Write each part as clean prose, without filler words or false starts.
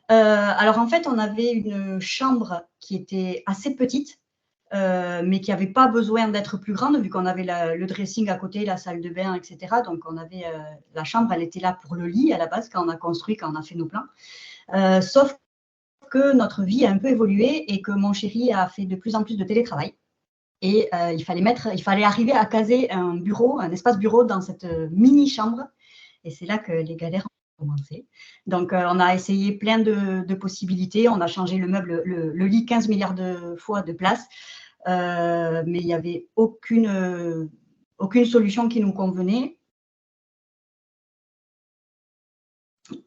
Alors, en fait, on avait une chambre qui était assez petite, mais qui n'avait pas besoin d'être plus grande, vu qu'on avait le dressing à côté, la salle de bain, et cetera. Donc, on avait la chambre, elle était là pour le lit à la base, quand on a construit, quand on a fait nos plans. Sauf que notre vie a un peu évolué et que mon chéri a fait de plus en plus de télétravail. Et il fallait arriver à caser un bureau, un espace bureau dans cette mini chambre. Et c'est là que les galères ont commencé. Donc, on a essayé plein de possibilités. On a changé le meuble, le lit 15 milliards de fois de place. Mais il n'y avait aucune solution qui nous convenait.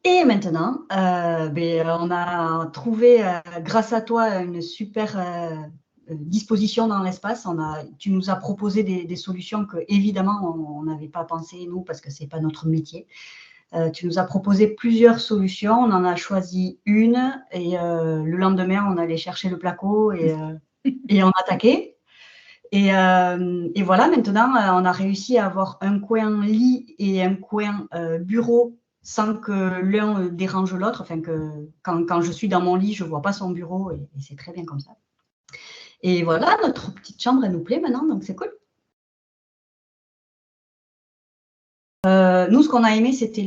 Et maintenant, on a trouvé, grâce à toi, une super disposition dans l'espace. Tu nous as proposé des solutions que, évidemment, on n'avait pas pensé, nous, parce que ce n'est pas notre métier. Tu nous as proposé plusieurs solutions. On en a choisi une et le lendemain, on allait chercher le placo et on attaquait. Et voilà, maintenant, on a réussi à avoir un coin lit et un coin bureau sans que l'un dérange l'autre. Enfin, que quand je suis dans mon lit, je ne vois pas son bureau et c'est très bien comme ça. Et voilà, notre petite chambre, elle nous plaît maintenant, donc c'est cool. Nous, ce qu'on a aimé, c'était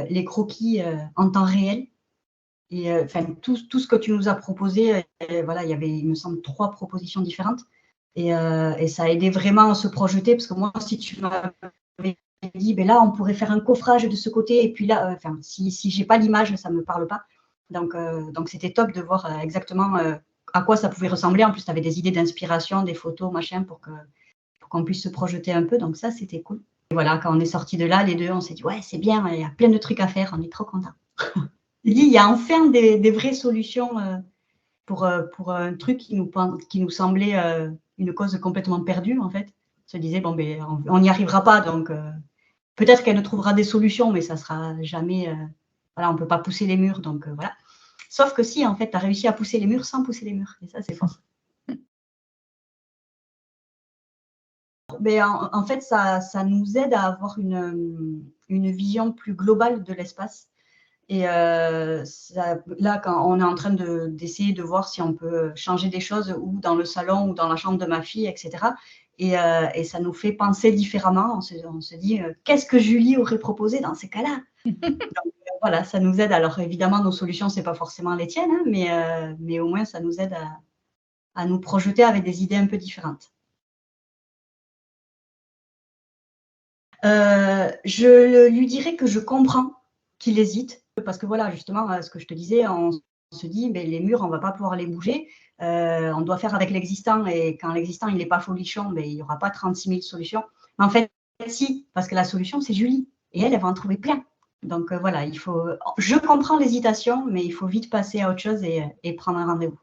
les croquis en temps réel. Et tout ce que tu nous as proposé, voilà, il y avait, il me semble, 3 propositions différentes. Et ça a aidé vraiment à se projeter, parce que moi, si tu m'avais dit, là, on pourrait faire un coffrage de ce côté, et puis là, si je n'ai pas l'image, ça ne me parle pas. Donc, c'était top de voir exactement à quoi ça pouvait ressembler. En plus, tu avais des idées d'inspiration, des photos, machin, pour qu'on puisse se projeter un peu. Donc, ça, c'était cool. Et voilà, quand on est sortis de là, les deux, on s'est dit, ouais, c'est bien, il y a plein de trucs à faire, on est trop contents. Il y a enfin des vraies solutions pour un truc qui nous semblait une cause complètement perdue, en fait. On se disait, on n'y arrivera pas, donc peut-être qu'elle ne trouvera des solutions, mais ça ne sera jamais... voilà, on ne peut pas pousser les murs, donc voilà. Sauf que si, en fait, tu as réussi à pousser les murs sans pousser les murs, et ça, c'est fort. En fait, ça nous aide à avoir une vision plus globale de l'espace. Et là, quand on est en train d'essayer de voir si on peut changer des choses ou dans le salon ou dans la chambre de ma fille, etc. Et ça nous fait penser différemment. On se dit, qu'est-ce que Julie aurait proposé dans ces cas-là? Donc, voilà, ça nous aide. Alors, évidemment, nos solutions, ce n'est pas forcément les tiennes, hein, mais au moins, ça nous aide à nous projeter avec des idées un peu différentes. Je lui dirais que je comprends qu'il hésite, parce que voilà, justement, ce que je te disais, on se dit, les murs, on ne va pas pouvoir les bouger, on doit faire avec l'existant, et quand l'existant, il n'est pas folichon, il n'y aura pas 36 000 solutions. Mais en fait, si, parce que la solution, c'est Julie, et elle va en trouver plein. Donc voilà, je comprends l'hésitation, mais il faut vite passer à autre chose et prendre un rendez-vous.